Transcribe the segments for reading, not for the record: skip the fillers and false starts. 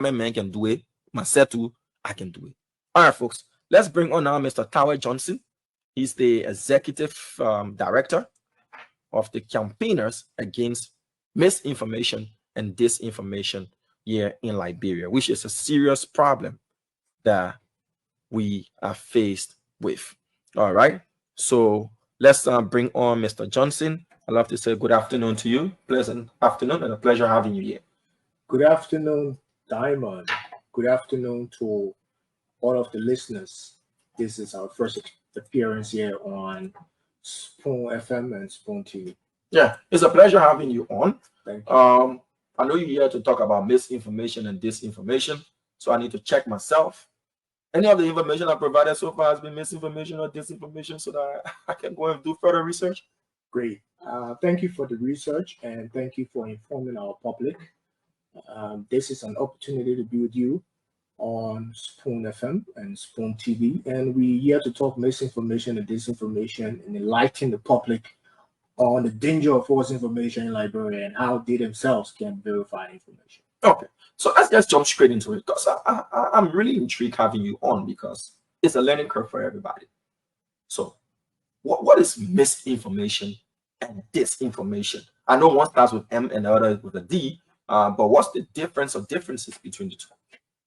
my man can do it. Myself too, I can do it. All right, folks. Let's bring on now Mr. Taweh Johnson. He's the executive director of the campaigners against misinformation and disinformation here in Liberia, which is a serious problem that we are faced with. All right. So let's bring on Mr. Johnson. I'd love to say good afternoon to you. Pleasant afternoon and a pleasure having you here. Good afternoon, Diamond. Good afternoon to all of the listeners. This is our first appearance here on Spoon FM and Spoon TV. Yeah, it's a pleasure having you on. Thank you. I know you're here to talk about misinformation and disinformation, so I need to check myself. Any of the information I provided so far has been misinformation or disinformation, so that I can go and do further research. Great. Thank you for the research and thank you for informing our public. This is an opportunity to be with you on Spoon FM and Spoon TV, and we're here to talk misinformation and disinformation and enlighten the public on the danger of false information in Liberia and how they themselves can verify information. Okay, so let's just jump straight into it, because I'm really intrigued having you on, because it's a learning curve for everybody. So what is misinformation and disinformation? I know one starts with M and the other with a D, but what's the difference or differences between the two?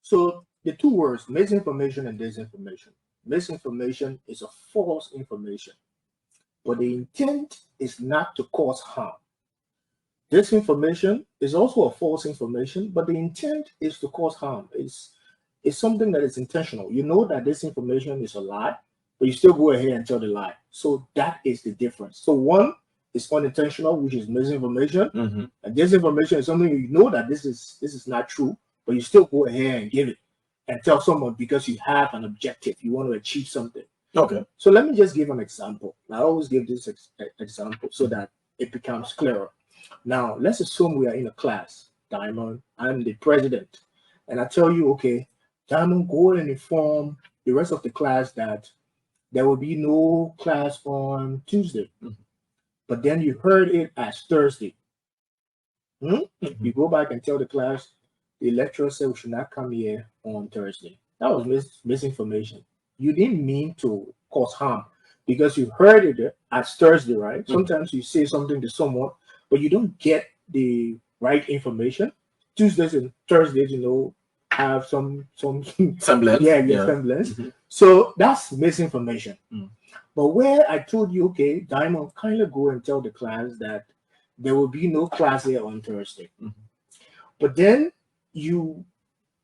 So the two words, misinformation and disinformation. Misinformation is a false information, but the intent is not to cause harm. Disinformation is also a false information, but the intent is to cause harm. It's something that is intentional. You know that this information is a lie, but you still go ahead and tell the lie. So that is the difference. So one is unintentional, which is misinformation, and disinformation is something you know that this is not true, but you still go ahead and give it and tell someone because you have an objective, you want to achieve something. Okay. So let me just give an example. I always give this example so that it becomes clearer. Now, let's assume we are in a class, Diamond. I'm the president. And I tell you, okay, Diamond, go and inform the rest of the class that there will be no class on Tuesday. But then you heard it as Thursday. You go back and tell the class, the lecturer said we should not come here on Thursday. That was misinformation. You didn't mean to cause harm because you heard it as Thursday, right? Sometimes you say something to someone, but you don't get the right information. Tuesdays and Thursdays, have some semblance. Semblance. So that's misinformation. But where I told you, okay, Diamond, kindly go and tell the class that there will be no class here on Thursday. But then you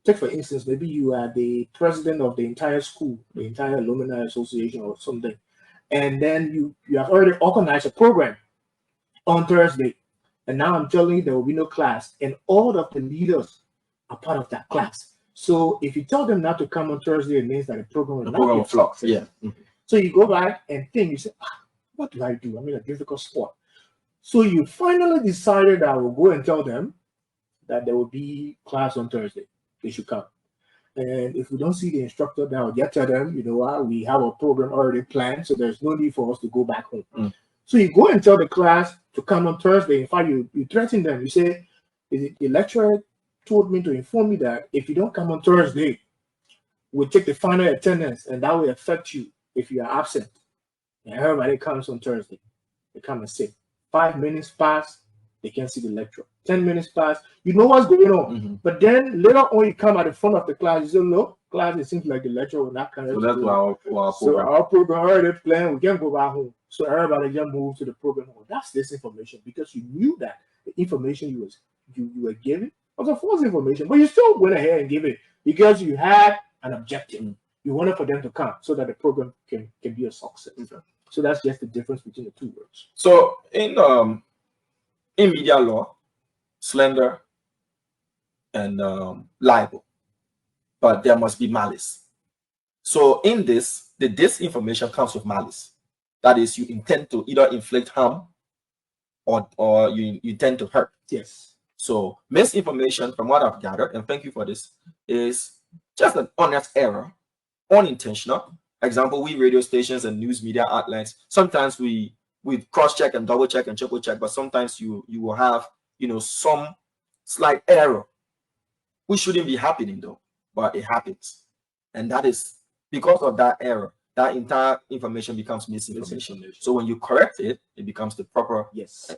take, for instance, maybe you are the president of the entire school, the entire alumni association or something, and then you have already organized a program on Thursday, and now I'm telling you there will be no class, and all of the leaders are part of that class. So if you tell them not to come on Thursday, it means that the program will flop. Yeah. So you go back and think, you say, what do I do? I'm in a difficult spot. So you finally decided I will go and tell them that there will be class on Thursday. They should come. And if we don't see the instructor, then I'll just tell them, we have a program already planned, so there's no need for us to go back home. So you go and tell the class to come on Thursday. In fact, you threaten them. You say, the lecturer told me to inform you that if you don't come on Thursday, we'll take the final attendance, and that will affect you if you are absent. And everybody comes on Thursday. They come and sit. 5 minutes pass, they can't see the lecturer. 10 minutes pass, you know what's going on. But then later on, you come at the front of the class, you say, look, class, it seems like the lecturer will not come. So that's our program already planned, we can't go back home. So everybody just moved to the program home. That's disinformation because you knew that the information you were given was a false information, but you still went ahead and gave it because you had an objective. You wanted for them to come so that the program can be a success. So that's just the difference between the two words. So in media law, slander and libel, but there must be malice. So in this, the disinformation comes with malice. That is, you intend to either inflict harm or you intend to hurt. Yes. So misinformation, from what I've gathered, and thank you for this, is just an honest error, unintentional. Example, we radio stations and news media outlets, sometimes we cross-check and double-check and triple-check, but sometimes you will have, some slight error which shouldn't be happening though, but it happens. And that is because of that error, that entire information becomes misinformation. So when you correct it, it becomes the proper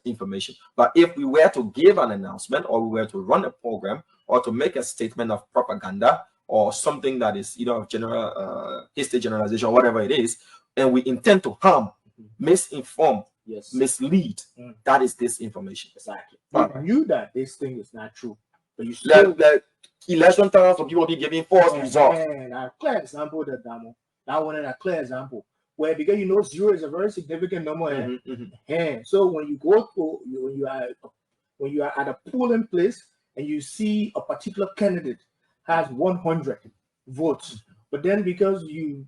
information. But if we were to give an announcement, or we were to run a program, or to make a statement of propaganda, or something that is of general history generalization, or whatever it is, and we intend to harm, misinform, mislead, that is disinformation. Exactly. You knew that this thing is not true, but you still election times for people be giving false results. And a clear example that one is a clear example where, because 0 is a very significant number. So when you go to when you are at a polling place and you see a particular candidate has 100 votes, but then because you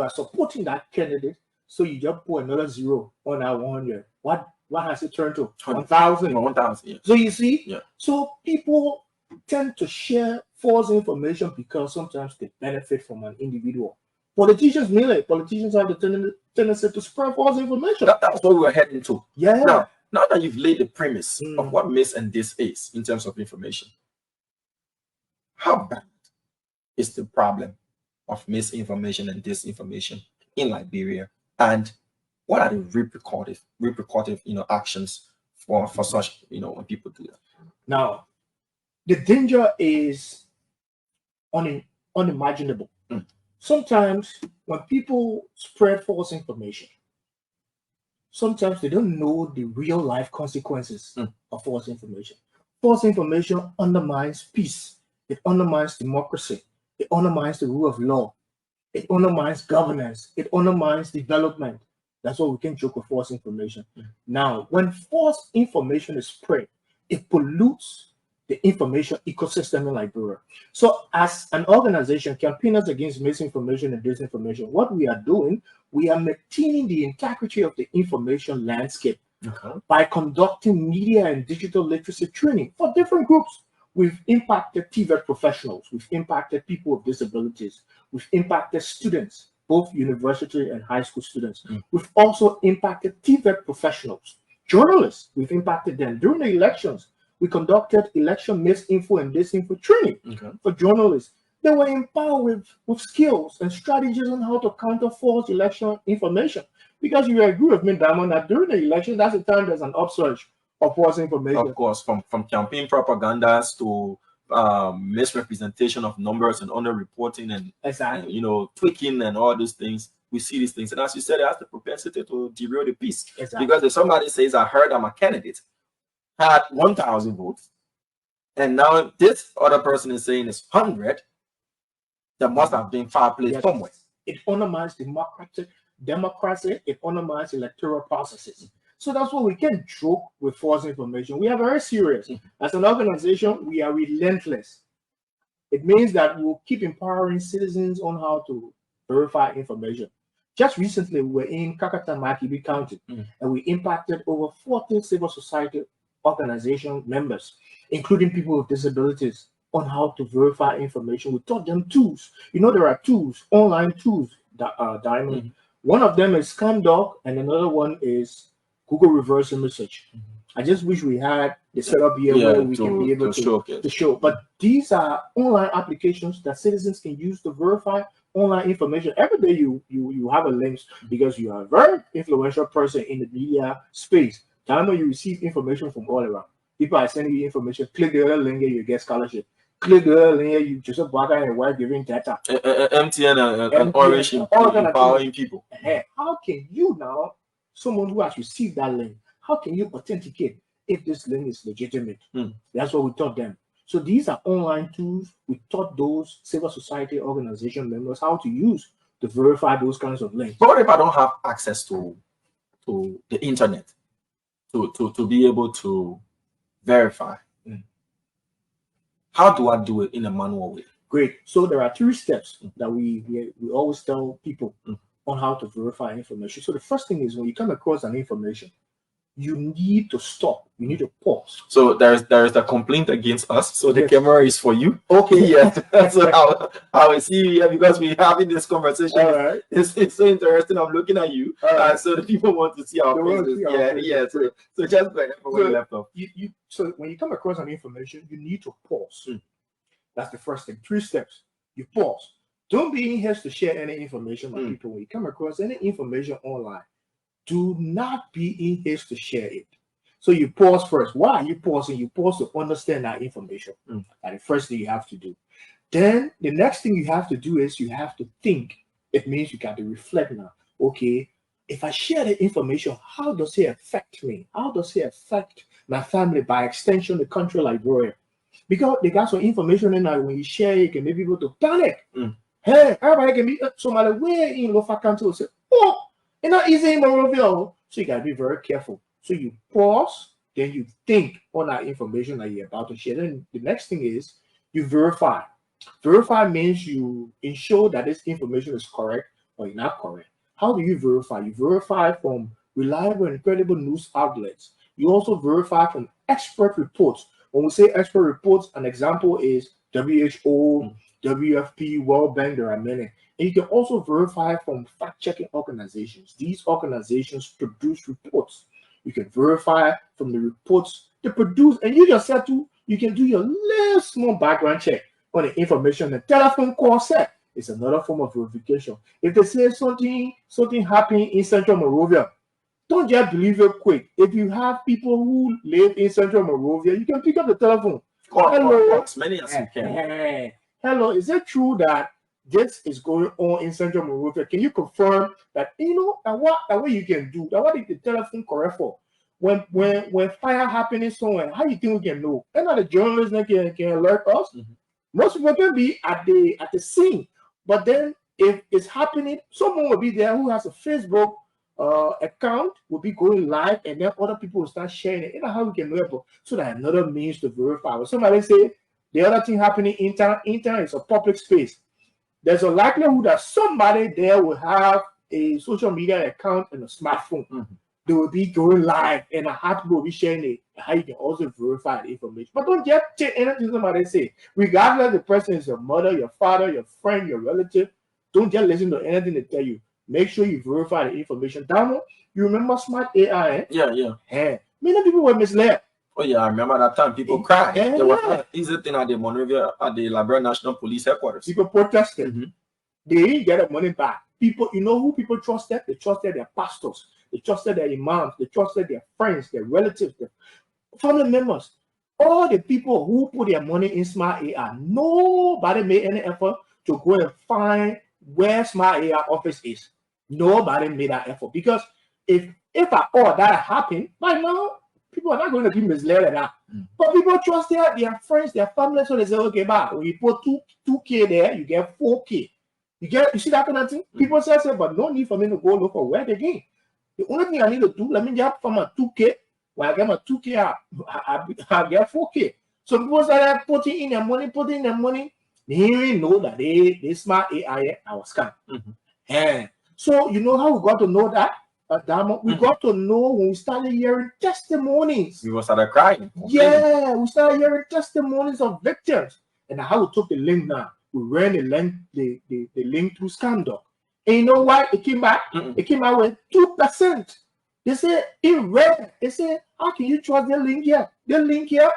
are supporting that candidate, so you just put another 0 on that 100. What has it turned to? 1,000. 1,000. Yeah. So you see, so people tend to share false information because sometimes they benefit from an individual. Politicians have the tendency to spread false information. That's what we were heading to. Yeah. Now that you've laid the premise of what mis and dis is in terms of information, how bad is the problem of misinformation and disinformation in Liberia, and what are the repercussive actions for such when people do that? Now, the danger is unimaginable. Sometimes when people spread false information, sometimes they don't know the real life consequences of false information. False information undermines peace. It undermines democracy. It undermines the rule of law. It undermines governance. It undermines development. That's why we can joke with false information. Now, when false information is spread, it pollutes the information ecosystem in Liberia. So as an organization, Campaigners Against Misinformation and Disinformation, what we are doing, we are maintaining the integrity of the information landscape by conducting media and digital literacy training for different groups. We've impacted TVET professionals. We've impacted people with disabilities. We've impacted students, both university and high school students. We've also impacted TVET professionals, journalists. We've impacted them. During the elections, we conducted election misinfo and disinfo training for journalists. They were empowered with skills and strategies on how to counter false election information. Because you agree with me, Diamond, that during the election, that's the time there's an upsurge of false information. Of course, from campaign propagandas to misrepresentation of numbers and underreporting and tweaking and all these things. We see these things, and as you said, it has the propensity to derail the peace. Because if somebody says, "I heard I'm a candidate," had 1,000 votes, and now this other person is saying it's 100, there must have been foul play somewhere. It undermines democracy. It undermines electoral processes. So that's why we can't joke with false information. We are very serious. As an organization, we are relentless. It means that we'll keep empowering citizens on how to verify information. Just recently, we were in Kakata-Makibi County, and we impacted over 40 civil society organization members, including people with disabilities, on how to verify information. We taught them tools. There are tools, online tools, Diamond. One of them is CAMDL, and another one is Google reverse image search. I just wish we had the setup here where we can be able to show. But these are online applications that citizens can use to verify online information. Every day you have a link because you are a very influential person in the media space. Time when you receive information from all around. People are sending you information. Click the other link and you get scholarship. Click the other link, you just bought and wife giving data. MTN and Orange empowering people. How can you now, someone who has received that link, how can you authenticate if this link is legitimate? That's what we taught them. So these are online tools. We taught those civil society organization members how to use to verify those kinds of links. But what if I don't have access to the internet to be able to verify? How do I do it in a manual way? Great. So there are 3 steps that we always tell people on how to verify information. So the first thing is when you come across an information, you need to stop. You need to pause. So there is the complaint against us. So the camera is for you. Okay. Yes. So I will see you here because we're having this conversation. All right. It's so interesting. I'm looking at you. So the people want to see our faces. Yeah. So just where we left off. So when you come across an information, you need to pause. That's the first thing. 3 steps. You pause. Don't be in haste to share any information with people. When you come across any information online, do not be in haste to share it. So you pause first. Why are you pausing? You pause to understand that information. That's the first thing you have to do. Then the next thing you have to do is you have to think. It means you got to reflect now. Okay, if I share the information, how does it affect me? How does it affect my family, by extension, the country Liberia? Because they got some information in there, when you share it, can make people to panic. Hey, everybody can be somebody way in Lofa Council say, oh, it's not easy in Monrovia. So you got to be very careful. So you pause, then you think on that information that you're about to share. Then the next thing is you verify. Verify means you ensure that this information is correct or not correct. How do you verify? You verify from reliable and credible news outlets. You also verify from expert reports. When we say expert reports, an example is WHO, WFP, World Bank, there are many. And you can also verify from fact-checking organizations. These organizations produce reports. You can verify from the reports they produce, and you yourself too, you can do your little small background check on the information. The telephone call set is another form of verification. If they say something happened in Central Monrovia, don't just believe it quick. If you have people who live in Central Monrovia, you can pick up the telephone. Hello, as many as you can. Hello, is it true that this is going on in Central Monrovia? Can you confirm that, and what you can do? That what is the telephone correct for? When fire happening somewhere, how you think we can know? And not the journalists that can alert us. Most people can be at the scene, but then if it's happening, someone will be there who has a Facebook account, will be going live, and then other people will start sharing it. You know how we can know it, so that another means to verify. When somebody say the other thing happening internet is a public space, there's a likelihood that somebody there will have a social media account and a smartphone. They will be going live, and a hat will be sharing it. How you can also verify the information. But don't just take anything somebody say. Regardless the person is your mother, your father, your friend, your relative, don't just listen to anything they tell you. Make sure you verify the information. Damo, you remember smart AI? Eh? Yeah. Many people were misled. Oh yeah, I remember that time people cried. There was an easy thing at the Monrovia, at the Liberia National Police headquarters. People protested. They didn't get their money back. People, you know who people trusted? They trusted their pastors. They trusted their imams. They trusted their friends, their relatives, their family members. All the people who put their money in smart AI, nobody made any effort to go and find where smart AI office is. Nobody made that effort, because if at all that happened, by now people are not going to be misled at that. But people trust their friends, their family, so they say, okay, when you put 2K there, you get 4K. You see that kind of thing? People say, but no need for me to go look for where they gain. The only thing I need to do, let me get from a 2K. When I get my 2K, I get 4K. So people started putting in their money. They didn't know that they smart AI I was scam. And so you know how we got to know that? We got to know when we started hearing testimonies. We started crying. Yeah, we started hearing testimonies of victims. And how we took the link now. We ran the link through CAMDL. And you know why it came back? It came out with 2%. They said in red. They said, how can you trust the link here? The link here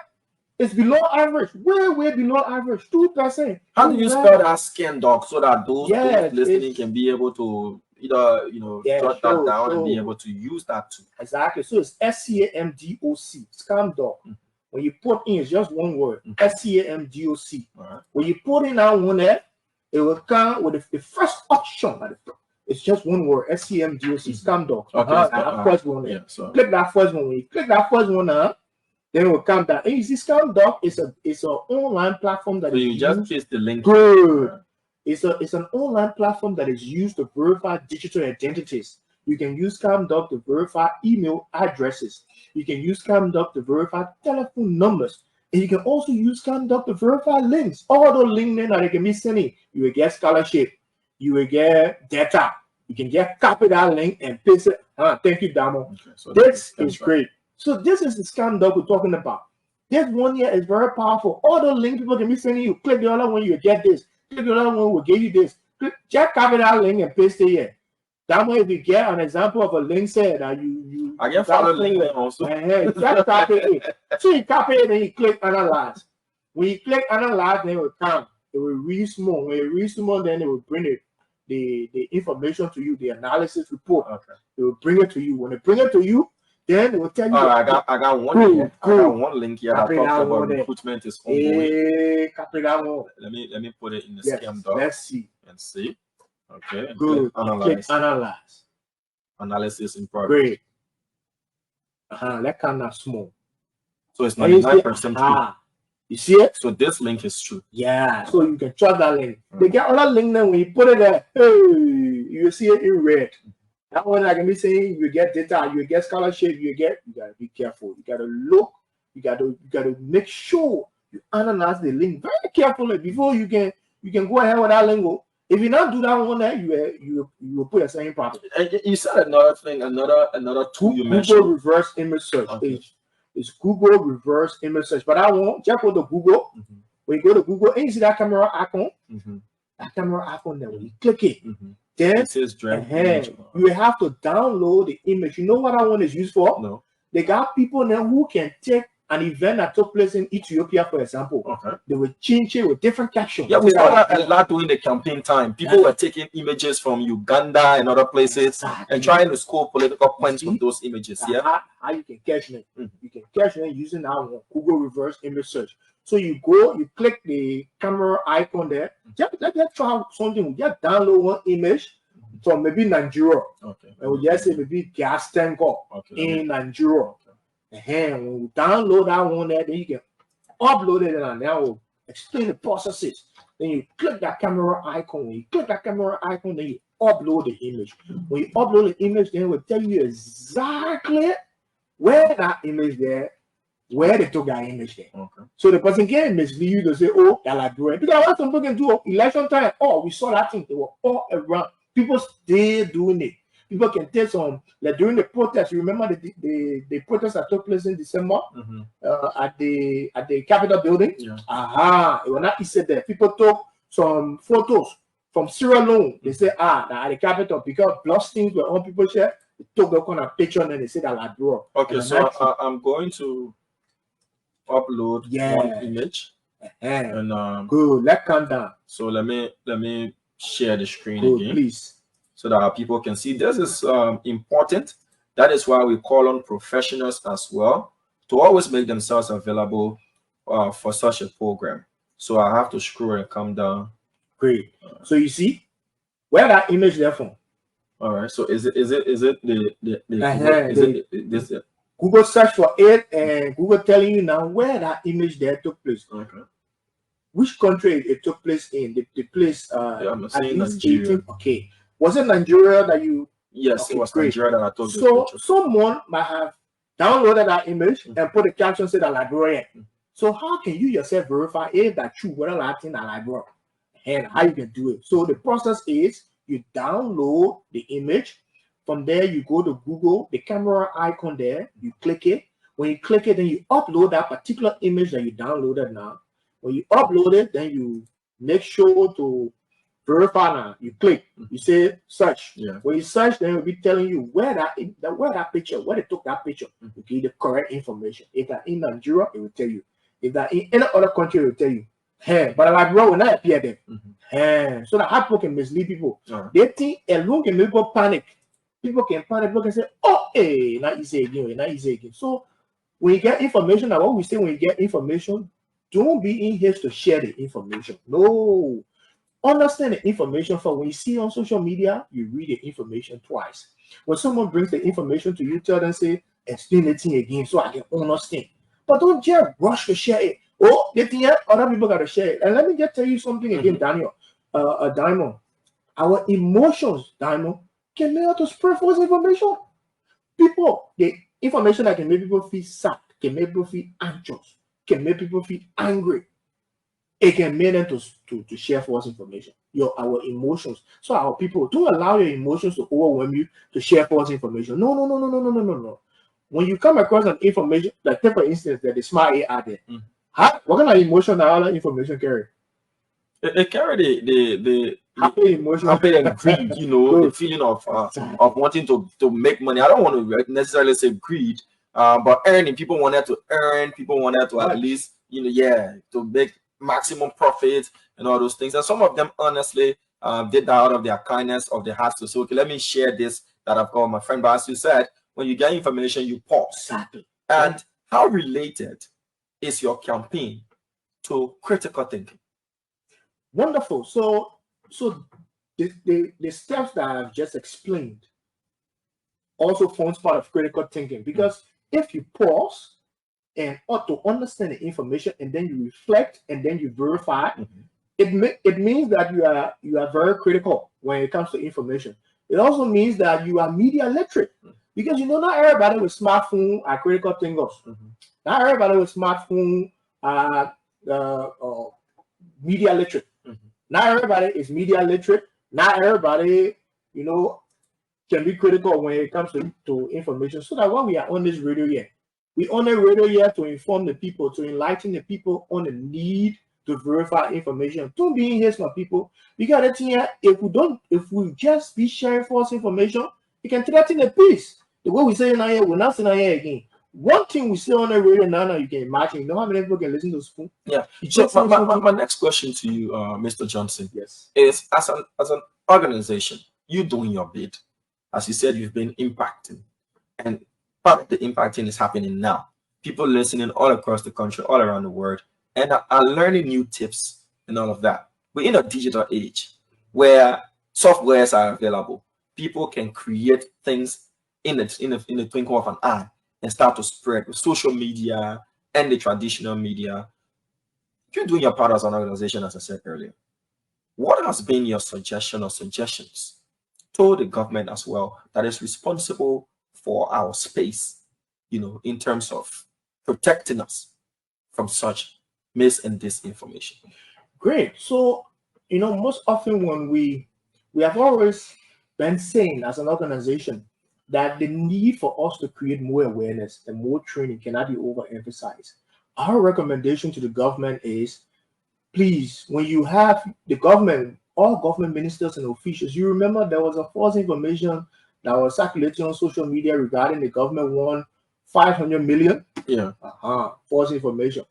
is below average, way below average, 2%. How do you spell that CAMDL so that those listening can be able to either jot that down and be able to use that too? Exactly. So it's SCAMDOC, CAMDL. When you put in, it's just one word, SCAMDOC. When you put in that one there, it will come with the first option. It's just one word, SCAMDOC, CAMDL. That first one there. Click that first one. When you click that first one, then it will come down. And you see, CAMDL is an online platform that so you just paste the link. Good. It's an online platform that is used to verify digital identities. You can use CAMDL to verify email addresses. You can use CAMDL to verify telephone numbers. And you can also use CAMDL to verify links. All those links that they can be sending. You will get scholarship. You will get data. You can just copy that link and paste it. Thank you, Damo. So this is great. So this is the CAMDL we're talking about. This one here is very powerful. All the links people can be sending you. Click the other one, you get this. Click the other one, will give you this. Just copy that link and paste it here. That way, if you get an example of a link said that I can follow the link also. Just copy it. So you copy it and you click analyze. When you click analyze, then it will come. It will read small. When it reads small, then it will bring it the information to you, the analysis report. Okay. It will bring it to you. When it bring it to you, then it will tell you. I got one here. I got one link here that talks about recruitment is ongoing. Let me put it in the CAMDL. Let's see. And see. Okay. Good. Analyze. Analyze. Analysis in progress. Great. That kind of small. So it's 99% true. You see it? So this link is true. Yeah. So you can trust that link. They get other link then when you put it there, hey, you see it in red. That one I can be saying you get data, you get scholarship, you gotta be careful. You gotta look, you gotta make sure you analyze the link very carefully before you can go ahead with that lingo. If you not do that one there, you will put yourself in problem. And you said another thing, another tool you mentioned. Google reverse image search. Okay. It's Google reverse image search. But I want just go to Google. When you go to Google and you see that camera icon, that camera icon there, when you click it, then it says drive image. You have to download the image. You know what that one is used for? No. They got people now who can take an event that took place in Ethiopia, for example. Okay. They will change it with different captions. Yeah, we saw that a lot during the campaign time. People were taking images from Uganda and other places and trying to score political points from those images. How you can catch them? You can catch them using that one, Google reverse image search. So you go, you click the camera icon there. Let's try something. Just download one image from maybe Nigeria. Okay. And we just say maybe gas tanker in Nigeria. And when you download that one there, then you can upload it and now will explain the processes. Then you click that camera icon. When you click that camera icon, then you upload the image. When you upload the image, then it will tell you exactly where that image there, where they took that image there. Okay. So the person can mislead you to say, oh, they're like doing. Because what some people can do election time, oh, we saw that thing. They were all around. People still doing it. People can take some, like during the protest, you remember the protest that took place in December at the Capitol building? Yeah. It was not easy there. People took some photos from Sierra Leone. They say, at the Capitol, because bloodstains were on people's share, they took the kind of picture and they said that like draw. Okay, so I'm going to upload one image. And good, let's calm down. So let me share the screen again. Please. So that our people can see. This is important. That is why we call on professionals as well to always make themselves available for such a program. So I have to scroll and come down. Great. So you see where that image there from? All right. So is it this? Google search for it and Google telling you now where that image there took place. Okay. Which country it took place in? The place I'm saying Nigeria. Okay. Was it Nigeria that you? Yes, okay, it was great. Nigeria that I told you. So someone might have downloaded that image and put a caption say that Liberian. So how can you yourself verify if that true whether that thing that Liberian and how you can do it? So the process is you download the image. From there you go to Google, the camera icon there, you click it. When you click it, then you upload that particular image that you downloaded now. When you upload it, then you make sure to verify now. You click, you say search. Yeah. When you search, then it will be telling you where that picture, where they took that picture. You give the correct information. If they're in Nigeria, it will tell you. If they're in any other country, it will tell you. Hey, but like bro, will not appear there. Hey, so that people can mislead people. They think alone can make people panic. People can panic. People can say, "Oh, hey, not easy again, not easy again." So when you get information, now what we say when you get information, don't be in haste to share the information. No. Understand the information for when you see on social media, you read the information twice. When someone brings the information to you, tell them, say, explain the thing again so I can understand. But don't just rush to share it. Oh, the thing, other people got to share it. And let me just tell you something again, Daniel, Diamond. Our emotions, Diamond, can make us to spread false information. People, the information that can make people feel sad, can make people feel anxious, can make people feel angry. It can make them to share false information. Our emotions. So our people, don't allow your emotions to overwhelm you to share false information. No. When you come across an information, like take for instance that the smart AI there, what kind of emotion that all that information carry? It carry the happy emotion, happy and greed, you know, the feeling of wanting to make money. I don't want to necessarily say greed, but earning. People wanted to earn. People wanted to at least to make maximum profit and all those things. And some of them honestly did that out of their kindness of their hearts to say, okay, let me share this that I've got with my friend. But as you said, when you get information, you pause. Exactly. And how related is your campaign to critical thinking? Wonderful. So the steps that I've just explained also forms part of critical thinking, because if you pause and ought to understand the information and then you reflect and then you verify, it means that you are very critical when it comes to information. It also means that you are media literate, because not everybody with smartphone are critical thinkers. Not everybody with smartphone are media literate. Not everybody is media literate. Not everybody, can be critical when it comes to information. So that when we are on this radio here, we on the radio here to inform the people, to enlighten the people on the need to verify information. Don't be in here, my people. Because if we just be sharing false information, it can threaten the peace. The way we say it now here, we're not saying it here again. One thing we say on the radio now, you can imagine. You know how many people can listen to spoon? Yeah. So my next question to you, Mr. Johnson, yes, is as an organization, you doing your bit. As you said, you've been impacting, and part of the impacting is happening now. People listening all across the country, all around the world, and are learning new tips and all of that. We're in a digital age where softwares are available. People can create things in the twinkle of an eye and start to spread with social media and the traditional media. You're doing your part as an organization, as I said earlier. What has been your suggestion or suggestions to the government as well that is responsible for our space, in terms of protecting us from such mis and disinformation? Great. So, most often when we have always been saying as an organization that the need for us to create more awareness and more training cannot be overemphasized. Our recommendation to the government is, please, when you have the government, all government ministers and officials, you remember there was a false information that was circulating on social media regarding the government won 500 million. Yeah. False information.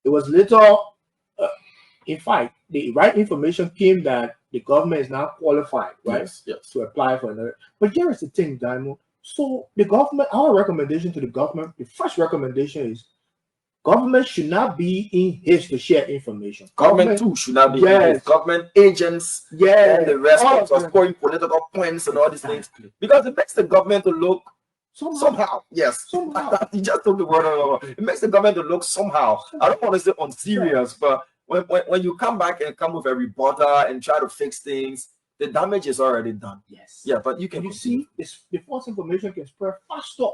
It was little, in fact, the right information came that the government is now qualified, right? Yes. To apply for another. But here is the thing, Diamond. So the government, our recommendation to the government, the first recommendation is government should not be in haste to share information. Government too should not be in haste. Government agents, and the rest of scoring political points and all these things, because it makes the government to look somehow. Yes, somehow. You just took the word out. It makes the government to look somehow. I don't want to say unserious, but when you come back and come with a rebuttal and try to fix things, the damage is already done. Yes. Yeah, but you see the false information can spread faster.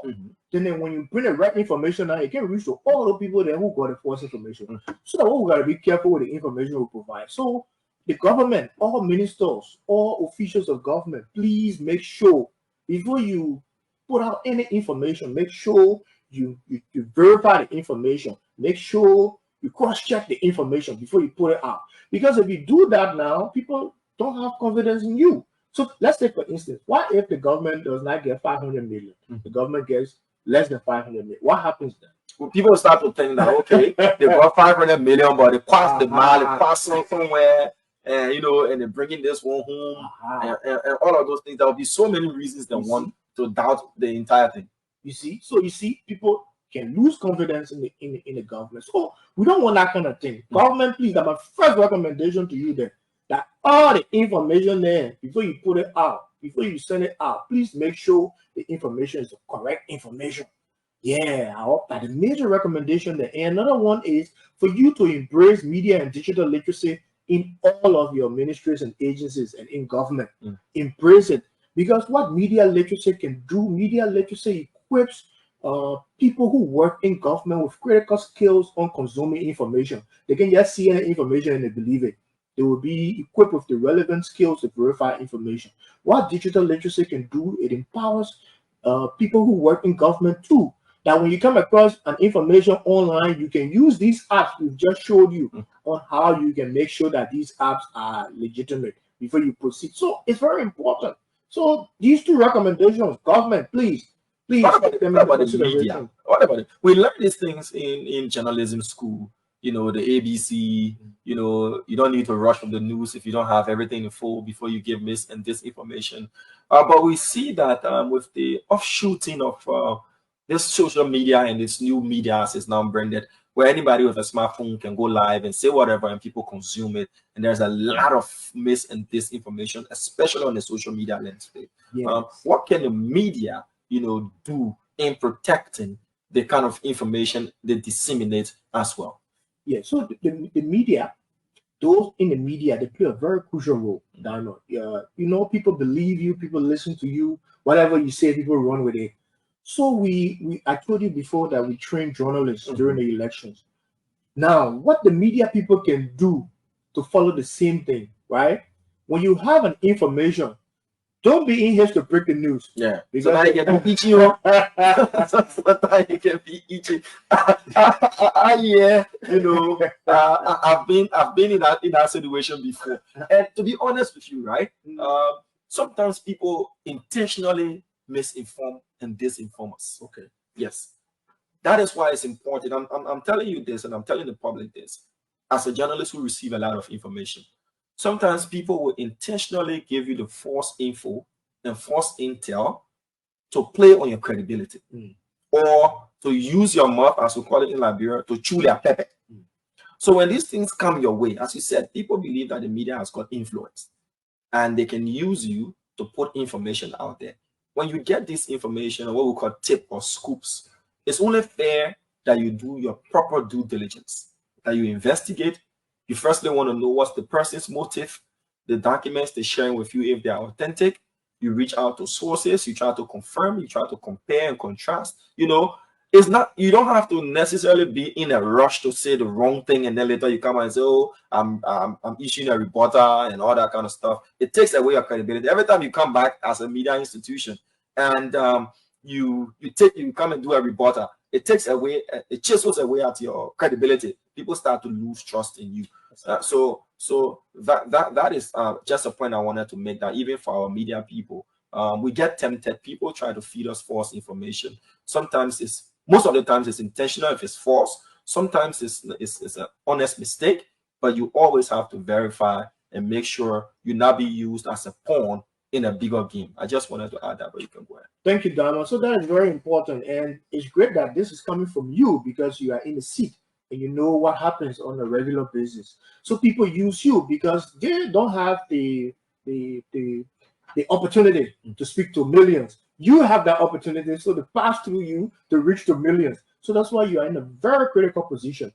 Then when you bring the right information out, it can reach to all the people there who got the false information. So that we gotta be careful with the information we provide. So the government, all ministers, all officials of government, please make sure before you put out any information, make sure you verify the information. Make sure you cross-check the information before you put it out. Because if you do that now, people don't have confidence in you. So let's take, for instance, what if the government does not get 500 million? The government gets less than 500 million. What happens then? Well, people start to think that, okay, they got 500 million, but they pass the mile, they pass somewhere, and and they're bringing this one home, and all of those things. There will be so many reasons they want to doubt the entire thing. You see, people can lose confidence in the government. So we don't want that kind of thing. Government, please, that's my first recommendation to you there. That all the information there, before you put it out, before you send it out, please make sure the information is the correct information. Yeah, I hope that the major recommendation there. And another one is for you to embrace media and digital literacy in all of your ministries and agencies and in government. Embrace it. Because what media literacy can do, media literacy equips people who work in government with critical skills on consuming information. They can just see any information and they believe it. They will be equipped with the relevant skills to verify information. What digital literacy can do, it empowers people who work in government too. That when you come across an information online, you can use these apps we've just showed you on how you can make sure that these apps are legitimate before you proceed. So it's very important. So these two recommendations, government, please. What about the media? What about it? We learn these things in journalism school. you know, the ABC, you know, you don't need to rush from the news if you don't have everything in full before you give mis and disinformation. But we see that with the offshooting of this social media and this new media, as it's now branded, where anybody with a smartphone can go live and say whatever and people consume it. And there's a lot of mis and disinformation, especially on the social media landscape. Yes. What can the media, you know, do in protecting the kind of information they disseminate as well? Yeah, so the media, those in the media, they play a very crucial role. Diamond. You know, people believe you, people listen to you, whatever you say, people run with it. So I told you before that we train journalists during the elections. Now, what the media people can do to follow the same thing, right? When you have an information, don't be in here to break the news. Yeah. Because so now you can be itchy. Sometimes you can be itchy. Yeah, you know, I've been in that situation before. And to be honest with you, right? Sometimes people intentionally misinform and disinform us. Okay. Yes. That is why it's important. I'm telling you this, and I'm telling the public this. As a journalist who receive a lot of information, sometimes people will intentionally give you the false info and false intel to play on your credibility, or to use your mouth, as we call it in Liberia, to chew their pepper. So when these things come your way, as you said, people believe that the media has got influence and they can use you to put information out there. When you get this information, or what we call tip or scoops, it's only fair that you do your proper due diligence, that you investigate. You firstly want to know what's the person's motive, the documents they're sharing with you, if they're authentic. You reach out to sources, you try to confirm, you try to compare and contrast. You know, it's not, you don't have to necessarily be in a rush to say the wrong thing and then later you come and say, oh, I'm issuing a rebuttal and all that kind of stuff. It takes away your credibility. Every time you come back as a media institution and you come and do a rebuttal, it chisels away at your credibility. People start to lose trust in you. So that is just a point I wanted to make, that even for our media people, we get tempted. People try to feed us false information. Sometimes most of the times it's intentional if it's false. Sometimes it's an honest mistake, but you always have to verify and make sure you not be used as a pawn in a bigger game. I just wanted to add that, but you can go ahead. Thank you, Dama. So that is very important, and it's great that this is coming from you because you are in the seat and you know what happens on a regular basis. So people use you because they don't have the opportunity to speak to millions. You have that opportunity, so they pass through you to reach to millions. So that's why you are in a very critical position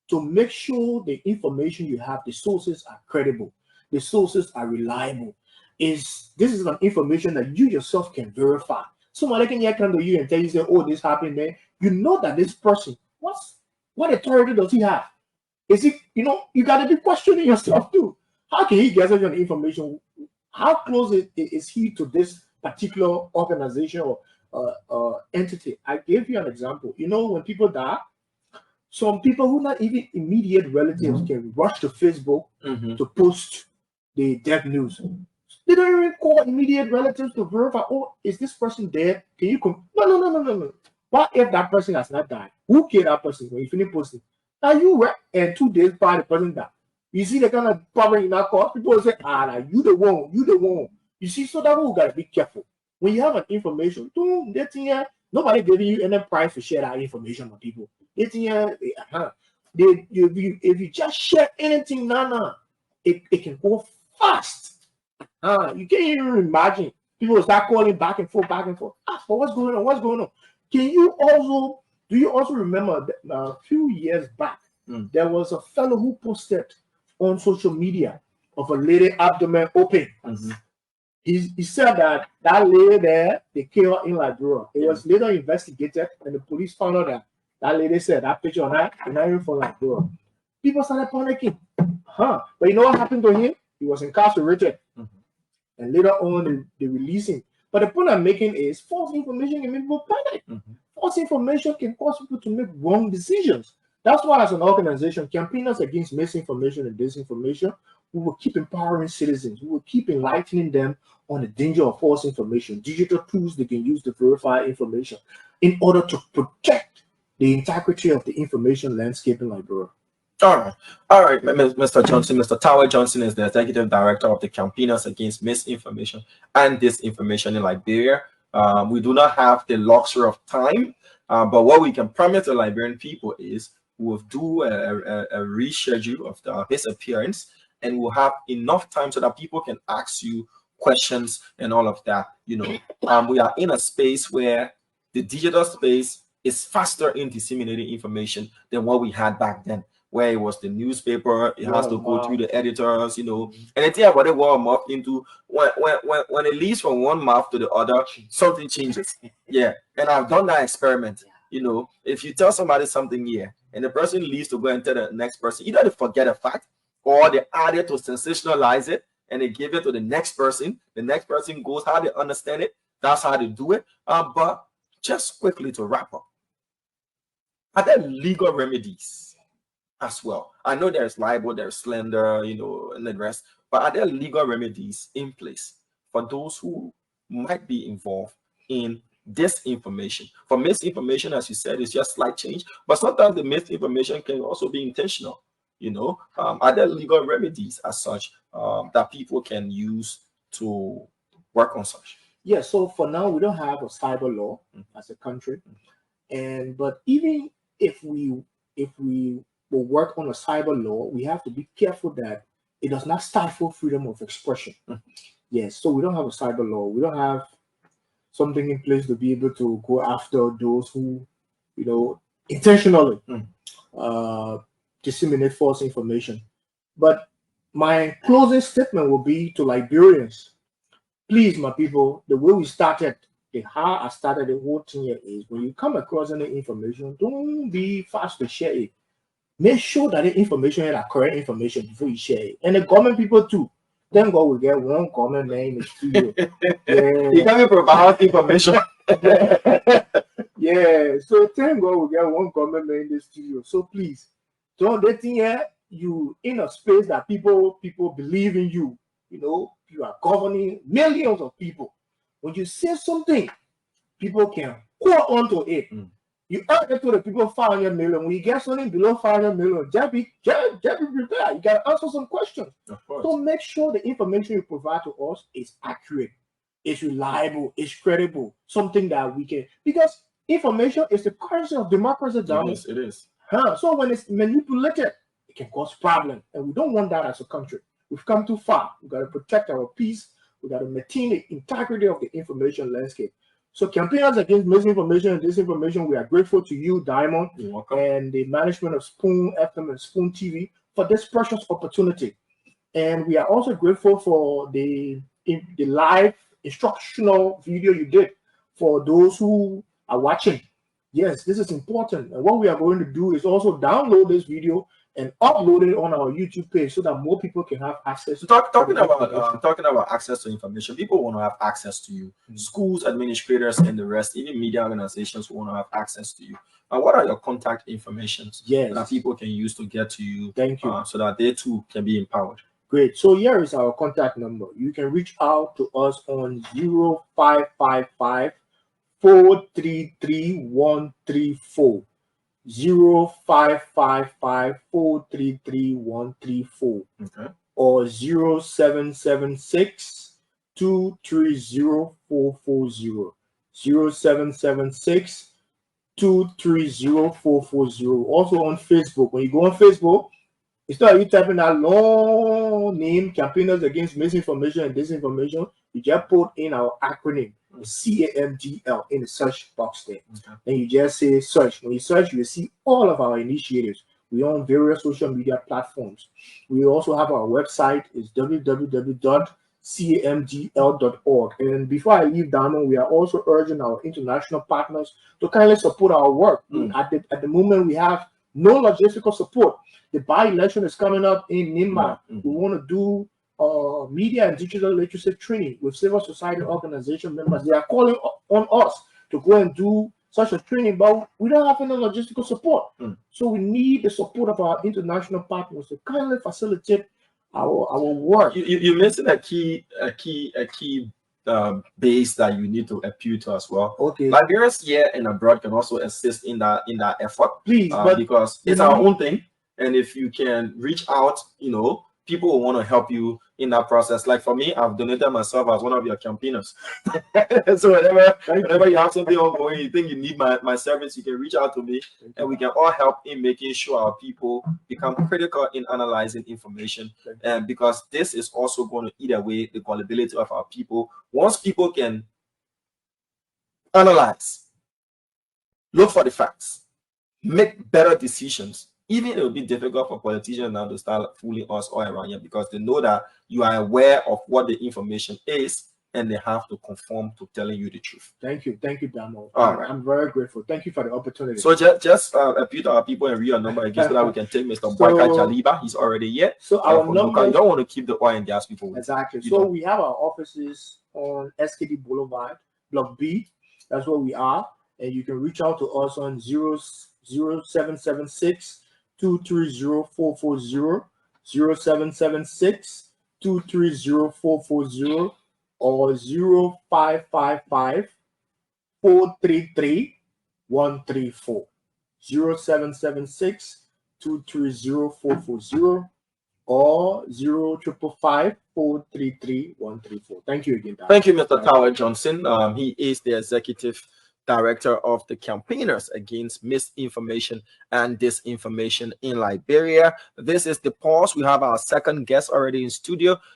to make sure the information you have, the sources are credible, the sources are reliable. This is an information that you yourself can verify. Somebody can come to you and tell you, say, oh, this happened, man. You know that this person, what authority does he have? Is it, you know, you got to be questioning yourself too. How can he get such an information? How close is he to this particular organization or entity? I gave you an example. You know, when people die, some people who not even immediate relatives can rush to Facebook to post the death news. They don't even call immediate relatives to verify, oh, is this person dead? Can you come? No. What if that person has not died? Who killed that person when you finish posting? Now you were, and 2 days by the person died. You see the kind of problem in that court, people say, nah, you the one. You see, so that we gotta be careful. When you have an information, nobody giving you any price to share that information with people. If you just share anything, it can go fast. You can't even imagine. People start calling back and forth. But what's going on? Do you also remember that a few years back, there was a fellow who posted on social media of a lady abdomen open. He said that lady there, they killed her in Liberia. It was later investigated, and the police found out that lady said that picture on her is not even from Liberia. People started panicking. But you know what happened to him? He was incarcerated. And later on, they release him. But the point I'm making is false information can make people panic. False information can cause people to make wrong decisions. That's why, as an organization, campaigners against misinformation and disinformation, we will keep empowering citizens. We will keep enlightening them on the danger of false information, digital tools they can use to verify information in order to protect the integrity of the information landscape in Liberia. All right, Mr. Johnson. Mr. Taweh Johnson is the executive director of the Campaigners Against Misinformation and Disinformation in Liberia. We do not have the luxury of time, but what we can promise the Liberian people is we'll do a reschedule of his appearance, and we'll have enough time so that people can ask you questions and all of that. You know, we are in a space where the digital space is faster in disseminating information than what we had back then, where it was the newspaper, it has to go through the editors, you know, and the thing about it, what I'm into when it leads from one mouth to the other, something changes. Yeah, and I've done that experiment. You know, if you tell somebody something here and the person leaves to go and tell the next person, either they forget a fact or they add it to sensationalize it and they give it to the next person. The next person goes how they understand it. That's how they do it. But just quickly to wrap up, are there legal remedies as well? I know there's libel, there's slander, you know, and the rest, but are there legal remedies in place for those who might be involved in disinformation? For misinformation, as you said, it's just slight change, but sometimes the misinformation can also be intentional. You know, are there legal remedies as such that people can use to work on such? Yeah, so for now we don't have a cyber law as a country, but even if we will work on a cyber law, we have to be careful that it does not stifle freedom of expression. Yes, so we don't have a cyber law. We don't have something in place to be able to go after those who, you know, intentionally disseminate false information. But my closing statement will be to Liberians. Please, my people, the way we started, how I started the whole thing here is when you come across any information, don't be fast to share it. Make sure that the information is correct information before you share it. And the government people too. Thank God we get one government man in the studio. Yeah. You can't provide information. Yeah, so thank God we get one government man in the studio. So please, don't let here you in a space that people believe in you. You know, you are governing millions of people. When you say something, people can hold on to it. You earn it to the people 500 million. When you get something below 500 million, just be prepared. You got to answer some questions. So make sure the information you provide to us is accurate, it's reliable, it's credible, something that we can, because information is the currency of democracy. It is. So when it's manipulated, it can cause problems, and we don't want that as a country. We've come too far. We've got to protect our peace. We've got to maintain the integrity of the information landscape. So Campaigners Against Misinformation and Disinformation, we are grateful to you, Diamond, and the management of Spoon FM and Spoon TV for this precious opportunity. And we are also grateful for the live instructional video you did for those who are watching. Yes, this is important. And what we are going to do is also download this video and upload it on our YouTube page so that more people can have access. Talking about access to information, people want to have access to you. Schools, administrators, and the rest, even media organizations want to have access to you. And what are your contact informations that people can use to get to you? Thank you. So that they too can be empowered. Great. So here is our contact number. You can reach out to us on 0555 433 134. 0555 433 134 or 0776 230 440. 0776 230 440. Also on Facebook. When you go on Facebook, instead of you typing that long name, Campaigners Against Misinformation and Disinformation, you just put in our acronym, CAMDL, in the search box there. Then you just say search. When you search, you will see all of our initiatives. We own various social media platforms. We also have our website, it's www.camdl.org. And before I leave, Diamond, we are also urging our international partners to kindly support our work. At the moment, we have no logistical support. The by-election is coming up in Nimba. We want to do media and digital literacy training with civil society organization members. They are calling on us to go and do such a training, but we don't have any logistical support. So we need the support of our international partners to kindly facilitate our work. You mentioned a key base that you need to appeal to as well. Liberians here and abroad can also assist in that effort. Please, because it's our own thing. And if you can reach out, you know, people will want to help you in that process. Like for me, I've donated myself as one of your campaigners. So whenever you have something ongoing, you think you need my service, you can reach out to me, and we can all help in making sure our people become critical in analyzing information. And because this is also going to eat away the gullibility of our people. Once people can analyze, look for the facts, make better decisions, even it will be difficult for politicians now to start fooling us all around here, because they know that you are aware of what the information is and they have to conform to telling you the truth. Thank you, Damo. All right. I'm very grateful. Thank you for the opportunity. So just appeal to our people and read your number again so that we can take Mr. Boyka Jaliba. He's already here. So our number, you don't want to keep the oil and gas people. Exactly. So we have our offices on SKD Boulevard, Block B. That's where we are. And you can reach out to us on 0776 230 440, 0776 230 440, or 0555 433 134. 0776 230 440 or 0555 433 134. Thank you again. Thank you, Mr. Taweh Johnson. He is the executive director of the Campaigners Against Misinformation and Disinformation in Liberia. This is the pause. We have our second guest already in studio.